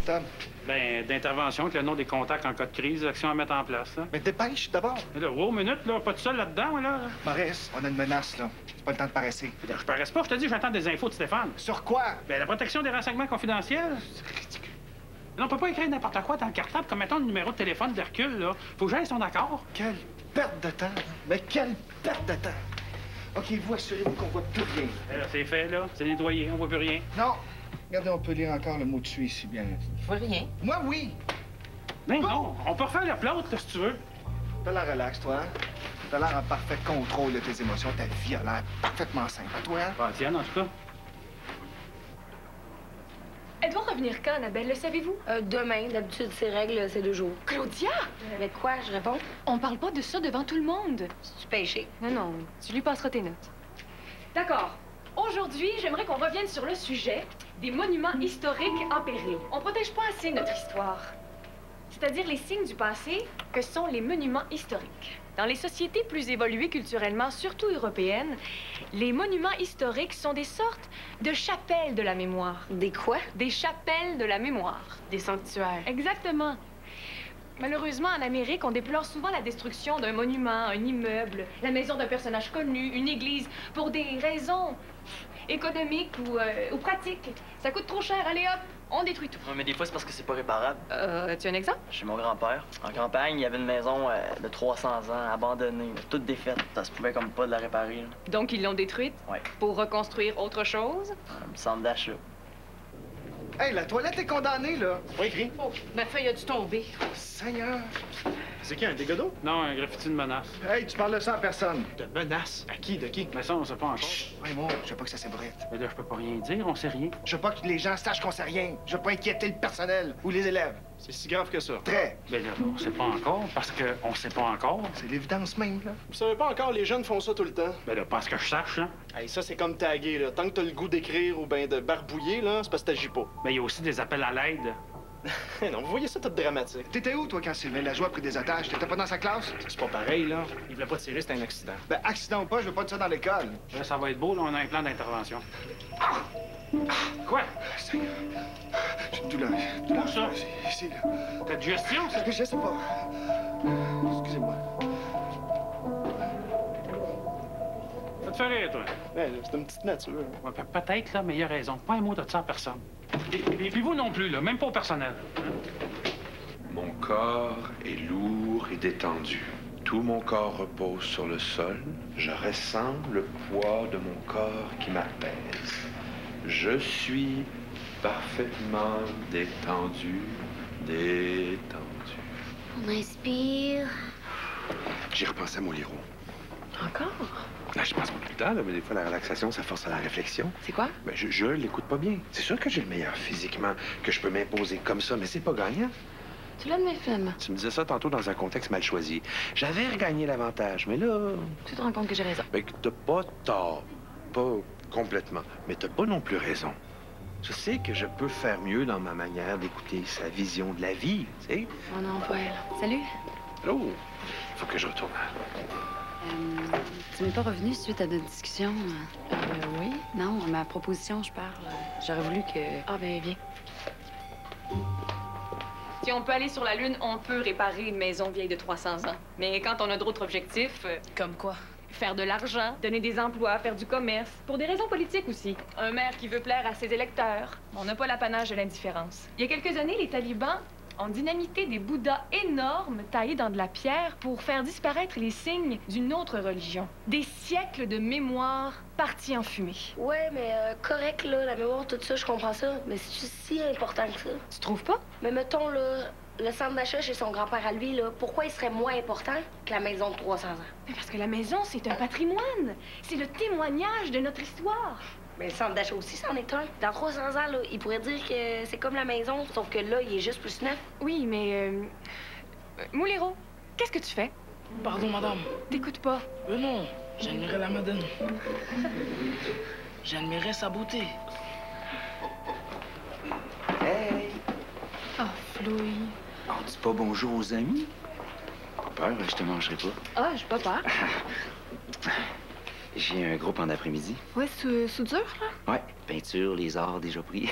Tom? Ben, d'intervention avec le nom des contacts en cas de crise, l'action à mettre en place, là. Mais dépêche, d'abord. Mais là, wow, minute, là, pas tout seul là-dedans, moi, là. Maurice, on a une menace, là. C'est pas le temps de paresser. Je paraisse pas, je te dis, j'attends des infos de Stéphane. Sur quoi? Ben, la protection des renseignements confidentiels. C'est ridicule. Non, on peut pas écrire n'importe quoi dans le cartable, comme mettons le numéro de téléphone d'Hercule, là. Faut que j'aille son accord. Quelle perte de temps. Mais quelle perte de temps. OK, vous assurez-vous qu'on voit plus rien. Là, c'est fait, là. C'est nettoyé, on voit plus rien. Non. Regardez, on peut lire encore le mot dessus ici, bien. Je vois rien. Moi, oui. Mais non, on peut refaire le plot, là, si tu veux. T'as l'air relax, toi, hein? T'as l'air en parfait contrôle de tes émotions. Ta vie a l'air parfaitement simple. À toi, hein? Pas la tienne, en tout cas. Elle doit revenir quand, Annabelle, le savez-vous? Demain, d'habitude, ses règles, c'est 2 jours. Claudia! Avec quoi, je réponds? On parle pas de ça devant tout le monde. C'est-tu péché? Non, non, tu lui passeras tes notes. D'accord. Aujourd'hui, j'aimerais qu'on revienne sur le sujet des monuments historiques en péril. On protège pas assez notre histoire. C'est-à-dire les signes du passé que sont les monuments historiques. Dans les sociétés plus évoluées culturellement, surtout européennes, les monuments historiques sont des sortes de chapelles de la mémoire. Des quoi? Des chapelles de la mémoire. Des sanctuaires. Exactement. Malheureusement, en Amérique, on déplore souvent la destruction d'un monument, un immeuble, la maison d'un personnage connu, une église, pour des raisons économiques ou pratiques. Ça coûte trop cher, allez hop, on détruit tout. Ouais, mais des fois, c'est parce que c'est pas réparable. Tu as un exemple? Chez mon grand-père, en campagne, il y avait une maison de 300 ans, abandonnée, toute défaite. Ça se pouvait comme pas de la réparer. Là. Donc, ils l'ont détruite? Ouais. Pour reconstruire autre chose? Un centre d'achat. Hey, la toilette est condamnée, là. C'est pas écrit. Oh, ma feuille a dû tomber. Seigneur. C'est qui, un dégât d'eau? Non, un graffiti de menace. Hey, tu parles de ça à personne. De menace. À qui? De qui? Mais ça, on sait pas encore. Ouais, moi, je veux pas que ça s'ébrite. Mais là, je peux pas rien dire, on sait rien. Je veux pas que les gens sachent qu'on sait rien. Je veux pas inquiéter le personnel ou les élèves. C'est si grave que ça. Très. Mais là, on sait pas encore, parce qu'on sait pas encore. C'est l'évidence même, là. Vous savez pas encore, les jeunes font ça tout le temps. Mais là, parce que je sache, là. Hey, ça, c'est comme taguer, là. Tant que t'as le goût d'écrire ou ben de barbouiller, là, c'est parce que t'agis pas. Mais il y a aussi des appels à l'aide. Non, vous voyez ça tout dramatique. T'étais où, toi, quand Sylvain Lajoie a pris des otages? T'étais pas dans sa classe? C'est pas pareil, là. Il voulait pas tirer, c'était un accident. Ben, accident ou pas, je veux pas de ça dans l'école. Là, ça va être beau, là, on a un plan d'intervention. Quoi? Seigneur. J'ai une douleur. Où ça? Ici, là. T'as de gestion, ça? Je sais pas. Excusez-moi. Ça te fait rire, toi? Ouais, c'est une petite nature. Ouais, peut-être, là, mais il a raison. Pas un mot de ça à personne. Et puis vous non plus, là, même pas au personnel. Hein? Mon corps est lourd et détendu. Tout mon corps repose sur le sol. Je ressens le poids de mon corps qui m'apaise. Je suis parfaitement détendu, détendu. On inspire. J'y repensais à mon liro. Encore? Là, je pense pas tout le temps, là, mais des fois, la relaxation, ça force à la réflexion. C'est quoi? Ben, je l'écoute pas bien. C'est sûr que j'ai le meilleur physiquement, que je peux m'imposer comme ça, mais c'est pas gagnant. Tu l'admets, finalement. Tu me disais ça tantôt dans un contexte mal choisi. J'avais regagné l'avantage, mais là... Tu te rends compte que j'ai raison. Ben, t'as pas tort. Pas complètement. Mais t'as pas non plus raison. Je sais que je peux faire mieux dans ma manière d'écouter sa vision de la vie, tu sais. Oh non, pas elle. Salut. Allô? Faut que je retourne. Tu m'es pas revenu suite à notre discussion? Oui? Non, ma proposition, je parle. J'aurais voulu que... Ah, ben, viens. Si on peut aller sur la Lune, on peut réparer une maison vieille de 300 ans. Mais quand on a d'autres objectifs... Comme quoi? Faire de l'argent, donner des emplois, faire du commerce, pour des raisons politiques aussi. Un maire qui veut plaire à ses électeurs. On n'a pas l'apanage de l'indifférence. Il y a quelques années, les talibans ont dynamité des bouddhas énormes taillés dans de la pierre pour faire disparaître les signes d'une autre religion. Des siècles de mémoire partis en fumée. Ouais, mais correct, là, la mémoire, tout ça, je comprends ça. Mais c'est si important que ça? Tu trouves pas? Mais mettons, là, le centre d'achat chez son grand-père à lui, là, pourquoi il serait moins important que la maison de 300 ans? Mais parce que la maison, c'est un patrimoine. C'est le témoignage de notre histoire. Mais le centre d'achat aussi, c'en est un. Dans 300 ans, là, il pourrait dire que c'est comme la maison, sauf que là, il est juste plus neuf. Oui, mais... Moulero, qu'est-ce que tu fais? Pardon, madame. T'écoutes pas. Non, j'admirais la madame. J'admirais sa beauté. Hey! Oh, Flouille. On dit pas bonjour aux amis? Pas peur, je te mangerai pas. Ah, j'ai pas peur. J'ai un groupe en après-midi. Ouais, soudure, là? Ouais, peinture, les arts déjà pris.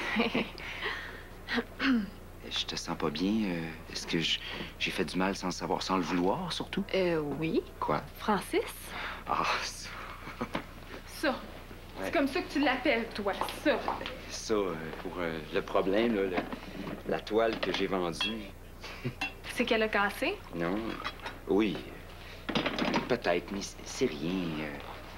je te sens pas bien. Est-ce que j'ai fait du mal sans le savoir, sans le vouloir, surtout? Oui. Quoi? Francis? Ah, ça. Ça. Ouais. C'est comme ça que tu l'appelles, toi, ça. Ça, pour le problème, là, la toile que j'ai vendue. C'est qu'elle a cassé? Non. Oui. Peut-être, mais c'est rien.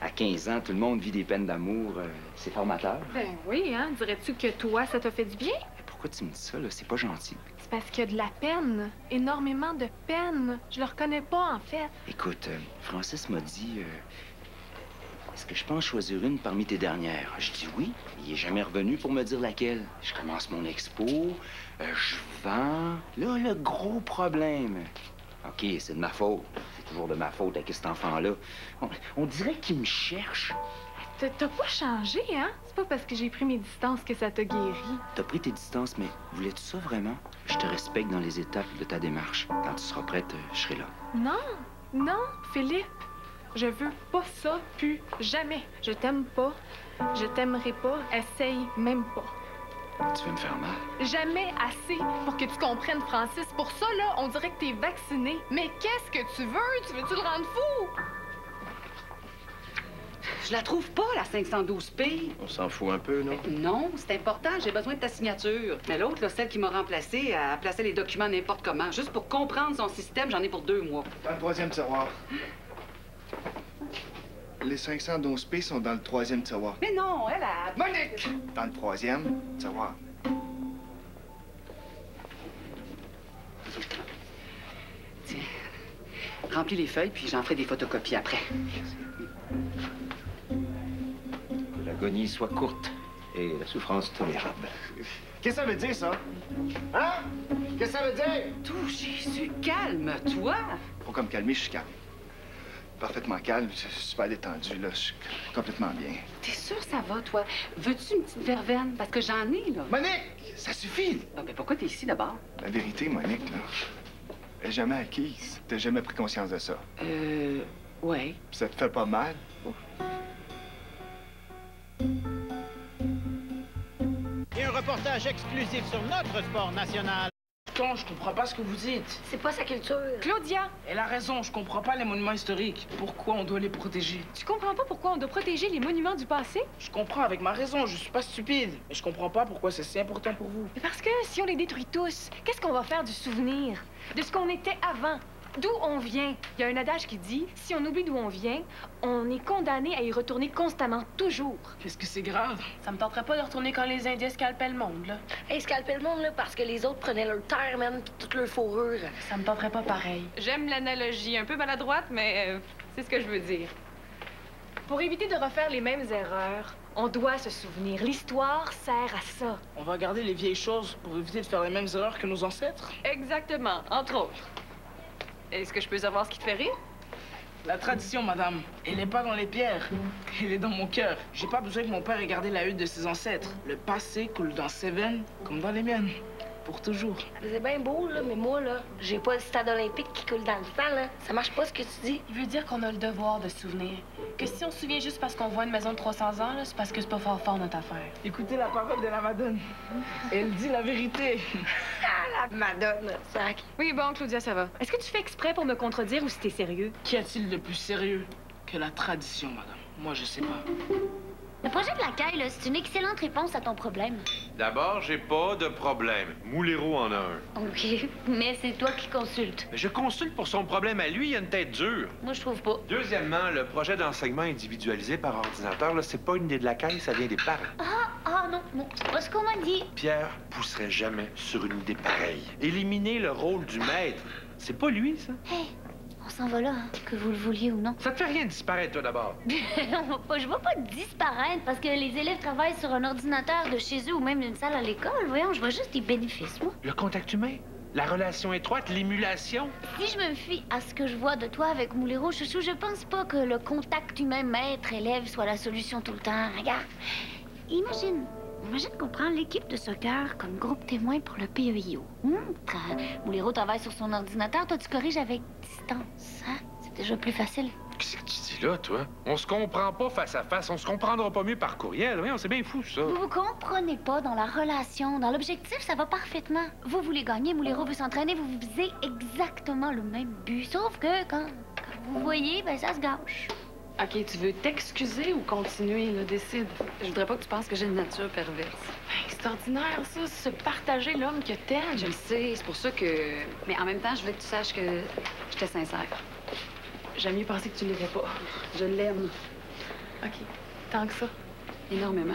À 15 ans, tout le monde vit des peines d'amour. C'est formateur. Ben oui, hein? Dirais-tu que toi, ça t'a fait du bien? Mais pourquoi tu me dis ça, là? C'est pas gentil. C'est parce qu'il y a de la peine. Énormément de peine. Je le reconnais pas, en fait. Écoute, Francis m'a dit... Est-ce que je pense choisir une parmi tes dernières? Je dis oui. Il est jamais revenu pour me dire laquelle. Je commence mon expo, je vends. Là, le gros problème. OK, c'est de ma faute. C'est toujours de ma faute avec cet enfant-là. On dirait qu'il me cherche. T'as pas changé, hein? C'est pas parce que j'ai pris mes distances que ça t'a guéri. T'as pris tes distances, mais voulais-tu ça vraiment? Je te respecte dans les étapes de ta démarche. Quand tu seras prête, je serai là. Non, non, Philippe. Je veux pas ça, plus jamais. Je t'aime pas, je t'aimerai pas, essaye même pas. Tu veux me faire mal? Jamais assez pour que tu comprennes, Francis. Pour ça, là, on dirait que t'es vacciné. Mais qu'est-ce que tu veux? Tu veux-tu le rendre fou? Je la trouve pas, la 512P. On s'en fout un peu, non? Non, c'est important. J'ai besoin de ta signature. Mais l'autre, là, celle qui m'a remplacée, elle a placé les documents n'importe comment. Juste pour comprendre son système, j'en ai pour 2 mois. Dans le 3e tiroir. Les 512P sont dans le 3e tiroir. Mais non, elle a... Monique! Dans le 3e tiroir. Tiens, remplis les feuilles, puis j'en ferai des photocopies après. Que l'agonie soit courte et la souffrance tolérable. Qu'est-ce que ça veut dire, ça? Hein? Qu'est-ce que ça veut dire? Tout, Jésus, calme-toi. Faut comme calmer, je suis calme. Parfaitement calme, je suis super détendu, là. Je suis complètement bien. T'es sûr ça va, toi? Veux-tu une petite verveine? Parce que j'en ai, là. Monique! Ça suffit! Ah, ben pourquoi t'es ici, d'abord? La vérité, Monique, là, elle est jamais acquise. T'as jamais pris conscience de ça. Ouais. Ça te fait pas mal? Et un reportage exclusif sur notre sport national. Pourtant, je comprends pas ce que vous dites. C'est pas sa culture. Claudia! Elle a raison, je comprends pas les monuments historiques. Pourquoi on doit les protéger? Tu comprends pas pourquoi on doit protéger les monuments du passé? Je comprends avec ma raison, je suis pas stupide. Mais je comprends pas pourquoi c'est si important pour vous. Mais parce que si on les détruit tous, qu'est-ce qu'on va faire du souvenir? De ce qu'on était avant? D'où on vient? Il y a un adage qui dit, si on oublie d'où on vient, on est condamné à y retourner constamment, toujours. Qu'est-ce que c'est grave? Ça me tenterait pas de retourner quand les Indiens scalpaient le monde, là. Hey, scalpaient le monde, là, parce que les autres prenaient leur terre, man, pis toute leur fourrure. Ça me tenterait pas pareil. J'aime l'analogie, un peu maladroite, mais c'est ce que je veux dire. Pour éviter de refaire les mêmes erreurs, on doit se souvenir. L'histoire sert à ça. On va garder les vieilles choses pour éviter de faire les mêmes erreurs que nos ancêtres? Exactement, entre autres. Est-ce que je peux savoir ce qui te fait rire? La tradition, madame, elle n'est pas dans les pierres. Elle est dans mon cœur. J'ai pas besoin que mon père ait gardé la hutte de ses ancêtres. Le passé coule dans ses veines comme dans les miennes. Pour toujours. C'est bien beau, là, mais moi, là, j'ai pas le stade olympique qui coule dans le sang, là. Ça marche pas ce que tu dis. Il veut dire qu'on a le devoir de se souvenir. Que si on se souvient juste parce qu'on voit une maison de 300 ans, là, c'est parce que c'est pas fort notre affaire. Écoutez la parole de la Madone. Elle dit la vérité. Ah, la Madone, sac. Oui, bon, Claudia, ça va. Est-ce que tu fais exprès pour me contredire ou si t'es sérieux? Qu'y a-t-il de plus sérieux que la tradition, madame? Moi, je sais pas. Le projet de la caille, là, c'est une excellente réponse à ton problème. D'abord, j'ai pas de problème. Moulero en a un. OK, mais c'est toi qui consultes. Je consulte pour son problème à lui, il a une tête dure. Moi, je trouve pas. Deuxièmement, le projet d'enseignement individualisé par ordinateur, là, c'est pas une idée de la caille, ça vient des parents. Non, c'est pas ce qu'on m'a dit. Pierre pousserait jamais sur une idée pareille. Éliminer le rôle du maître, c'est pas lui, ça. Hey, on s'en va là, hein, que vous le vouliez ou non. Ça te fait rien disparaître, toi, d'abord. Je vois pas disparaître parce que les élèves travaillent sur un ordinateur de chez eux ou même d'une salle à l'école. Voyons, je vois juste des bénéfices, moi. Le contact humain, la relation étroite, l'émulation. Si je me fie à ce que je vois de toi avec Moulero, Chouchou, je pense pas que le contact humain maître-élève soit la solution tout le temps. Regarde, imagine qu'on prend l'équipe de soccer comme groupe témoin pour le PEIO. Moulero travaille sur son ordinateur, toi tu corriges avec distance, hein? C'est déjà plus facile. Qu'est-ce que tu dis? dis là, toi? On se comprend pas face à face, on se comprendra pas mieux par courriel. Oui, c'est bien fou, ça. Vous vous comprenez pas dans la relation. Dans l'objectif, ça va parfaitement. Vous voulez gagner, Moulero veut s'entraîner, vous visez exactement le même but. Sauf que quand vous voyez, ben ça se gâche. OK, tu veux t'excuser ou continuer, là? Décide. Je voudrais pas que tu penses que j'ai une nature perverse. Ben, c'est ordinaire, ça, se partager l'homme que t'aimes. Je le sais, c'est pour ça que... Mais en même temps, je voulais que tu saches que j'étais sincère. J'aime mieux penser que tu l'étais pas. Je l'aime. OK. Tant que ça. Énormément.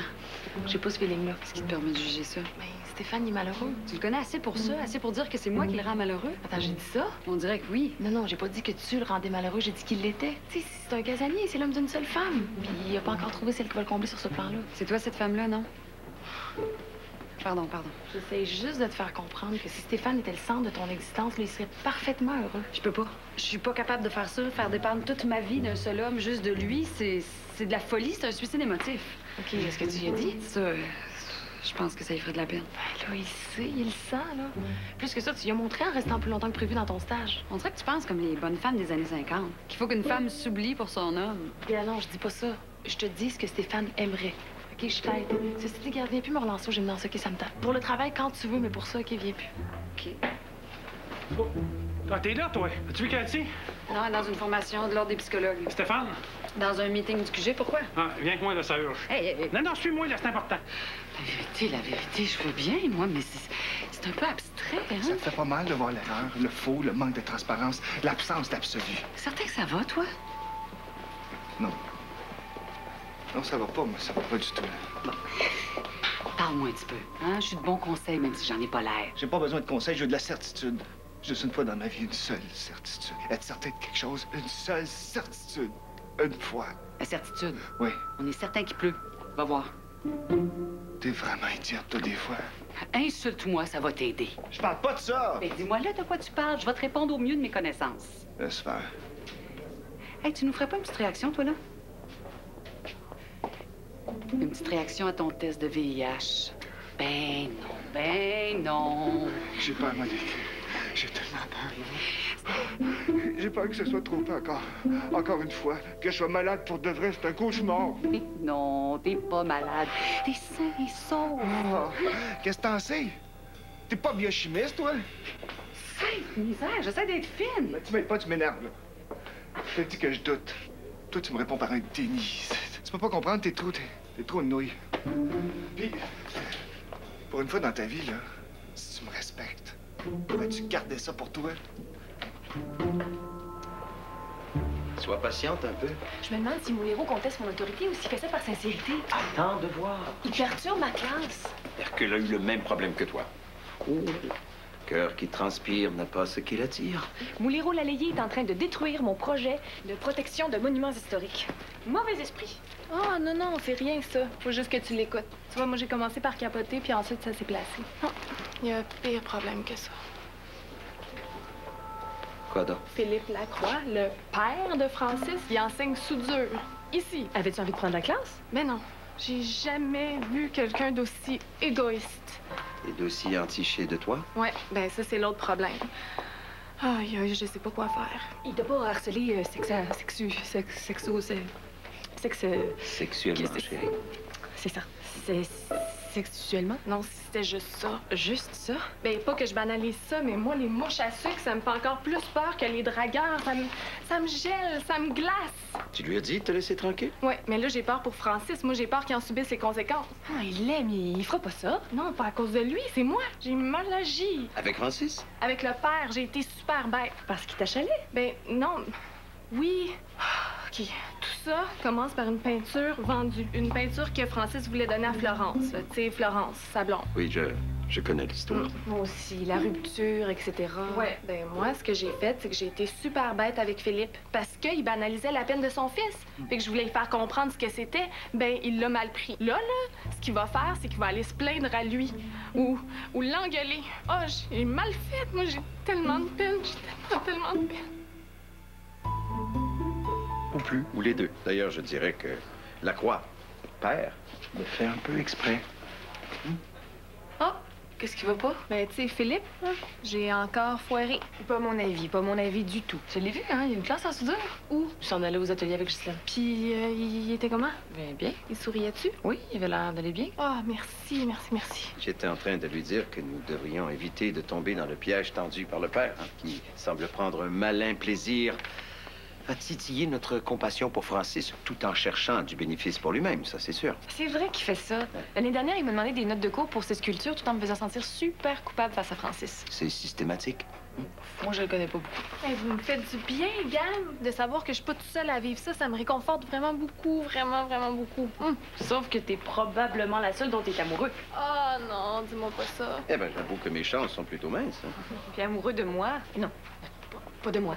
J'ai pas ce feeling-là. Qu'est-ce qui te permet de juger ça? Ben, Stéphane, il est malheureux. Tu le connais assez pour ça, assez pour dire que c'est moi qui le rends malheureux? Attends, j'ai dit ça? On dirait que oui. Non, j'ai pas dit que tu le rendais malheureux, j'ai dit qu'il l'était. Tu sais, c'est un casanier, c'est l'homme d'une seule femme. Puis il a pas encore trouvé celle qui va le combler sur ce plan-là. C'est toi, cette femme-là, non? Pardon. J'essaie juste de te faire comprendre que si Stéphane était le centre de ton existence, là, il serait parfaitement heureux. Je peux pas. Je suis pas capable de faire ça, faire dépendre toute ma vie d'un seul homme, juste de lui. C'est de la folie, c'est un suicide émotif. OK, est-ce que tu y as dit? Ça, je pense que ça lui ferait de la peine. Ben là, il sait, il le sent, là. Plus que ça, tu lui as montré en restant plus longtemps que prévu dans ton stage. On dirait que tu penses comme les bonnes femmes des années 50, qu'il faut qu'une femme s'oublie pour son homme. Bien non, je dis pas ça. Je te dis ce que Stéphane aimerait. OK, je t'aide. Ceci dit, viens plus me relancer au gymnase, OK, ça me tape. Pour le travail, quand tu veux, mais pour ça, OK, viens plus. OK. Oh. Ah, t'es là, toi? As-tu vu Cathy? Non, dans une formation de l'ordre des psychologues. Stéphane? Dans un meeting du QG, pourquoi? Ah, viens avec moi, là, ça urge. Hey. Non, suis-moi, là, c'est important. La vérité, je vois bien, moi, mais c'est un peu abstrait, hein? Ça te fait pas mal de voir l'erreur, le faux, le manque de transparence, l'absence d'absolu. Certain que ça va, toi? Non. Non, ça va pas, moi, ça va pas du tout. Bon. Parle-moi un petit peu, hein? Je suis de bons conseils, même si j'en ai pas l'air. J'ai pas besoin de conseils, je veux de la certitude. Juste une fois dans ma vie, une seule certitude. Être certain de quelque chose, une seule certitude. Une fois. La certitude? Oui. On est certain qu'il pleut. Va voir. T'es vraiment idiote, toi, des fois. Insulte-moi, ça va t'aider. Je parle pas de ça! Ben, dis-moi là de quoi tu parles. Je vais te répondre au mieux de mes connaissances. Laisse faire. Hey, tu nous ferais pas une petite réaction, toi, là? Une petite réaction à ton test de VIH. Ben non. J'ai peur, Monique. J'ai tellement peur. J'ai peur que ce soit trop peu encore. Encore une fois. Que je sois malade pour de vrai, c'est un cauchemar. Non, t'es pas malade. T'es sain et sauf. Oh, qu'est-ce que t'en sais? T'es pas biochimiste, toi? Sainte misère, j'essaie d'être fine. Ben, tu m'aides pas, tu m'énerves, là. Je te dis que je doute. Toi, tu me réponds par un déni. Tu peux pas comprendre, t'es trop une nouille. Puis, pour une fois dans ta vie, là, si tu me respectes, vas-tu garder ça pour toi? Sois patiente un peu. Je me demande si Moulero conteste mon autorité ou s'il fait ça par sincérité. Attends de voir. Il perturbe ma classe. Hercule a eu le même problème que toi. Oh, cœur qui transpire n'a pas ce qu'il attire. Moulero Lalayé est en train de détruire mon projet de protection de monuments historiques. Mauvais esprit. Oh non, on fait rien, ça. Faut juste que tu l'écoutes. Tu vois, moi, j'ai commencé par capoter, puis ensuite, ça s'est placé. Oh, il y a un pire problème que ça. Quoi donc? Philippe Lacroix, le père de Francis, il enseigne soudure. Ici. Avais-tu envie de prendre la classe? Mais non. J'ai jamais vu quelqu'un d'aussi égoïste. Et d'aussi entiché de toi? Ouais, ben ça, c'est l'autre problème. Aïe, je sais pas quoi faire. Il t'a pas harcelé Sexuellement, chérie. C'est ça. C'est sexuellement? Non, c'était juste ça. Juste ça? Ben, pas que je banalise ça, mais moi, les mouches à sucre, ça me fait encore plus peur que les dragueurs. Ça me gèle, ça me glace. Tu lui as dit de te laisser tranquille? Ouais, mais là, j'ai peur pour Francis. Moi, j'ai peur qu'il en subisse les conséquences. Ah, il l'aime, il fera pas ça. Non, pas à cause de lui, c'est moi. J'ai mal agi. Avec Francis? Avec le père, j'ai été super bête. Parce qu'il t'a chalé? Ben, non. Oui. OK. Tout ça commence par une peinture vendue. Une peinture que Francis voulait donner à Florence. Tu sais, Florence, sa blonde. Oui, je connais l'histoire. Moi aussi, la rupture, etc. Ouais, ben moi, ce que j'ai fait, c'est que j'ai été super bête avec Philippe parce qu'il banalisait la peine de son fils. Fait que je voulais lui faire comprendre ce que c'était. Ben, il l'a mal pris. Là, ce qu'il va faire, c'est qu'il va aller se plaindre à lui ou l'engueuler. Oh, j'ai mal fait. Moi, j'ai tellement de peine. J'ai tellement de peine. Ou plus, ou les deux. D'ailleurs, je dirais que Lacroix, père, le fait un peu exprès. Oh, Qu'est-ce qui va pas? Ben, tu sais, Philippe, là, j'ai encore foiré. Pas mon avis du tout. Je l'ai vu, hein? Il y a une classe en soudure. Où? Je s'en allais aux ateliers avec Ghislaine. Puis, il était comment? Bien, bien. Il souriait-tu? Oui, il avait l'air d'aller bien. Ah, merci. J'étais en train de lui dire que nous devrions éviter de tomber dans le piège tendu par le père, hein, qui semble prendre un malin plaisir à titiller notre compassion pour Francis, tout en cherchant du bénéfice pour lui-même, ça c'est sûr. C'est vrai qu'il fait ça. L'année dernière, il m'a demandé des notes de cours pour ses sculptures tout en me faisant sentir super coupable face à Francis. C'est systématique. Moi, je le connais pas beaucoup. Hey, vous me faites du bien, gang! De savoir que je suis pas toute seule à vivre ça, ça me réconforte vraiment beaucoup, vraiment beaucoup. Sauf que t'es probablement la seule dont t'es amoureux. Oh non, dis-moi pas ça. Eh bien, j'avoue que mes chances sont plutôt minces. Hein. Puis amoureux de moi? Non, pas de moi.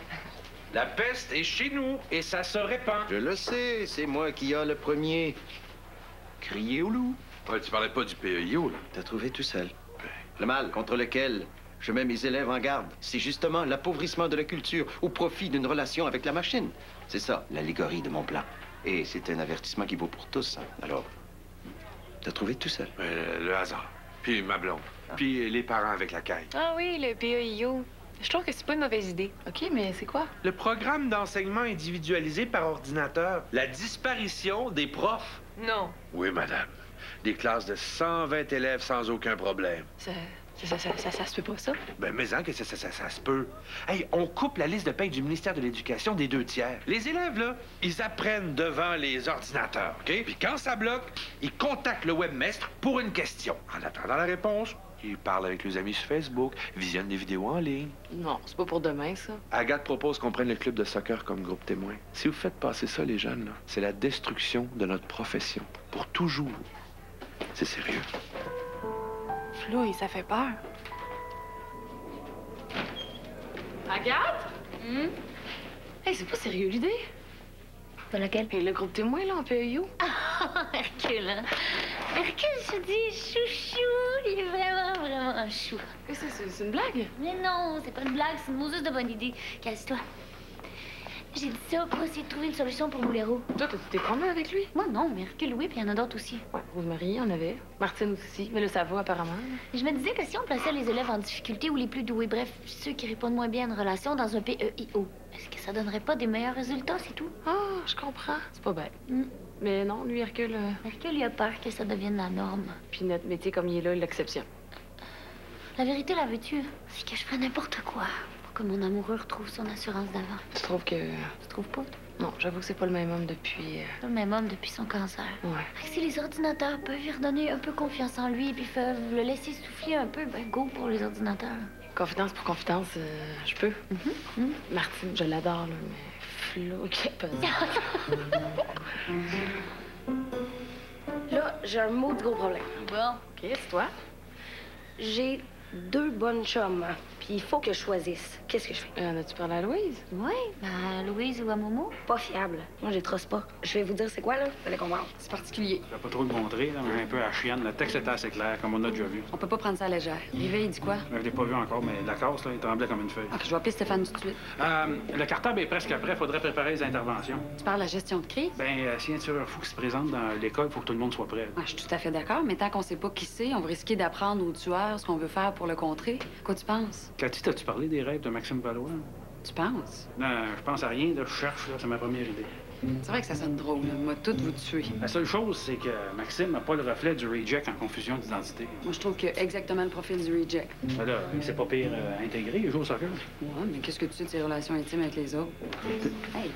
La peste est chez nous et ça se répand. Je le sais, c'est moi qui a le premier crié au loup. Ouais, tu parlais pas du PEIO, là. T'as trouvé tout seul. Le mal contre lequel je mets mes élèves en garde, c'est justement l'appauvrissement de la culture au profit d'une relation avec la machine. C'est ça, l'allégorie de mon plan. Et c'est un avertissement qui vaut pour tous. Hein. Alors, t'as trouvé tout seul. Le hasard. Puis ma blonde. Puis les parents avec la caille. Ah oui, le PEIO. Je trouve que c'est pas une mauvaise idée. OK, mais c'est quoi? Le programme d'enseignement individualisé par ordinateur. La disparition des profs. Non. Oui, madame. Des classes de 120 élèves sans aucun problème. Ça se peut pas, ça? Ben, mais hein, que ça se peut. Hey, on coupe la liste de paye du ministère de l'Éducation des 2/3. Les élèves, là, ils apprennent devant les ordinateurs, OK? Puis quand ça bloque, ils contactent le webmestre pour une question. En attendant la réponse, ils parlent avec leurs amis sur Facebook, visionnent des vidéos en ligne. Non, c'est pas pour demain, ça. Agathe propose qu'on prenne le club de soccer comme groupe témoin. Si vous faites passer ça, les jeunes, là, c'est la destruction de notre profession. Pour toujours. C'est sérieux. Flo, ça fait peur. Agathe? Hey, c'est pas sérieux, l'idée? De laquelle? Et le groupe témoin, là, en PEIO. Ah, Hercule, hein? Hercule, je dis chouchou, il est vraiment chou. C'est une blague? Mais non, c'est pas une blague, c'est une mouseuse de bonne idée. Casse-toi. J'ai dit ça pour essayer de trouver une solution pour Moulero. Toi, tu t'es promené avec lui? Moi, non, mais Hercule, oui, puis il y en a d'autres aussi. Ouais, Rosemary, il y en avait. Martine aussi. Mais là, ça va, apparemment. Je me disais que si on plaçait les élèves en difficulté ou les plus doués, bref, ceux qui répondent moins bien à une relation dans un PEIO, est-ce que ça donnerait pas des meilleurs résultats, c'est tout? Ah, je comprends. C'est pas bête. Mais non, lui, Hercule... Hercule, il a peur que ça devienne la norme. Puis notre métier comme il est là, l'exception. La vérité, la veux-tu? C'est que je ferais n'importe quoi pour que mon amoureux retrouve son assurance d'avant. Tu trouves que... Tu trouves pas? Non, j'avoue que c'est pas le même homme depuis... Pas le même homme depuis son cancer. Ouais. Fait que si les ordinateurs peuvent lui redonner un peu confiance en lui puis peuvent le laisser souffler un peu, ben go pour les ordinateurs. Confidence pour confidence, je peux. Martine, je l'adore, là, mais Flo, qui est pas... Là, j'ai un mot de gros problème. Bon. OK, c'est toi. J'ai 2 bonnes chums, hein, puis il faut que je choisisse. Qu'est-ce que je fais? As-tu parlé à Louise? Oui, à Louise ou à Momo? Pas fiable. Moi, je les trosse pas. Je vais vous dire c'est quoi, là? Vous allez comprendre. C'est particulier. Je vais pas trop le montrer, là, mais un peu à chienne. Le texte était assez clair, comme on a déjà vu. On peut pas prendre ça à la légère. Rivet, il dit quoi? Je l'ai pas vu encore, mais la casse, là, il tremblait comme une feuille. OK, je vais appeler Stéphane tout de suite. Le cartable est presque prêt. Faudrait préparer les interventions. Tu parles de la gestion de crise? Ben, s'il y a un tireur fou qui se présente dans l'école, faut que tout le monde soit prêt. Ah, je suis tout à fait d'accord, mais tant qu'on sait pas qui c'est, on va risquer d'apprendre au tueur ce qu'on veut faire pour le contrer. Quoi tu penses? Cathy, t'as-tu parlé des rêves de Maxime Valois? Tu penses? Non, je pense à rien. Là, je cherche, là, c'est ma première idée. C'est vrai que ça sonne drôle. Moi, tout vous tuer. La seule chose, c'est que Maxime n'a pas le reflet du reject en confusion d'identité. Moi, je trouve qu'il a exactement le profil du reject. Ben là, il s'est pas pire intégré, il joue au soccer. Ouais, mais qu'est-ce que tu sais de ses relations intimes avec les autres? Hey!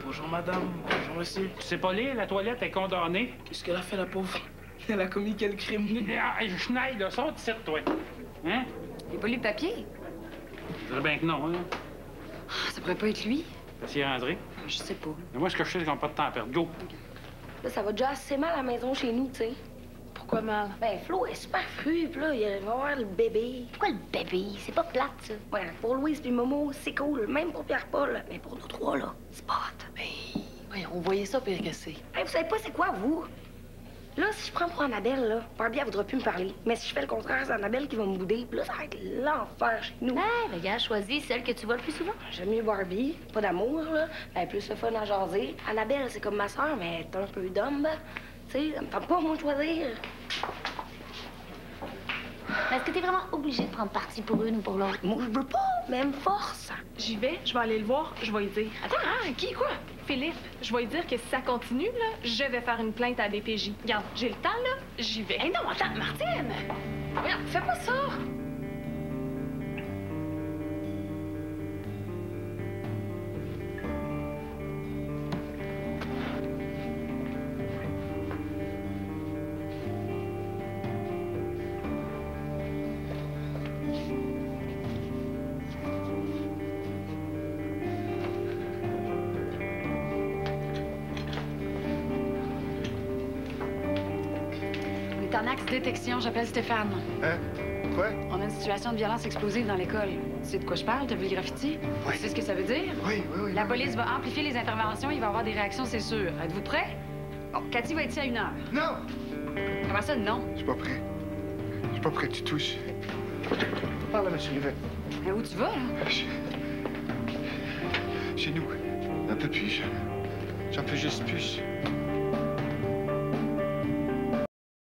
Bonjour, madame. Bonjour, monsieur. Tu sais pas lire, la toilette est condamnée. Qu'est-ce qu'elle a fait, la pauvre? Elle a commis quel crime? Je schneide, là, sors d'ici, toi. Hein? Il a pas lu le papier? Je dirais bien que non, hein? Ah, ça pourrait pas être lui? T'as y rentrer? Je sais pas. Mais moi, ce que je sais, c'est qu'on n'a pas de temps à perdre. Go! Là, ça va déjà assez mal à la maison chez nous, tu sais. Pourquoi mal? Ben, Flo est super fru, puis là, il va avoir le bébé. Pourquoi le bébé? C'est pas plate, ça. Ouais, pour Louise puis Momo, c'est cool. Même pour Pierre-Paul. Mais pour nous 3, là, c'est pas hot. Oui, on voyait ça pire que c'est. Hey, vous savez pas c'est quoi, vous? Là, si je prends pour Annabelle, là, Barbie, elle voudra plus me parler. Mais si je fais le contraire, c'est Annabelle qui va me bouder. Puis là, ça va être l'enfer chez nous. Ouais, gars, choisis celle que tu vois le plus souvent. J'aime mieux Barbie. Pas d'amour, là. Elle est plus le fun à jaser. Annabelle, c'est comme ma soeur, mais t'as un peu d'homme. Tu sais, ça me tente pas, moi, de choisir. Mais est-ce que t'es vraiment obligé de prendre parti pour une ou pour l'autre? Moi, je veux pas, même force. J'y vais, je vais aller le voir, je vais lui dire. Attends, hein, qui, quoi? Philippe, je vais lui dire que si ça continue, là, je vais faire une plainte à la DPJ. Regarde, j'ai le temps, là, j'y vais. Hey non, attends, Martine! Regarde, fais pas ça! En axe détection, j'appelle Stéphane. Hein? Quoi? On a une situation de violence explosive dans l'école. Tu sais de quoi je parle? T'as vu le graffiti? Oui. Tu sais ce que ça veut dire? Oui. La police va amplifier les interventions, il va y avoir des réactions, c'est sûr. Êtes-vous prêts? Bon, Cathy va être ici à 1h. Non! Comment ça, non? Je suis pas prêt. Je suis pas prêt du tout. Parle à M. Rivet. Mais où tu vas, là? Chez nous. Un peu plus. J'en peux juste plus.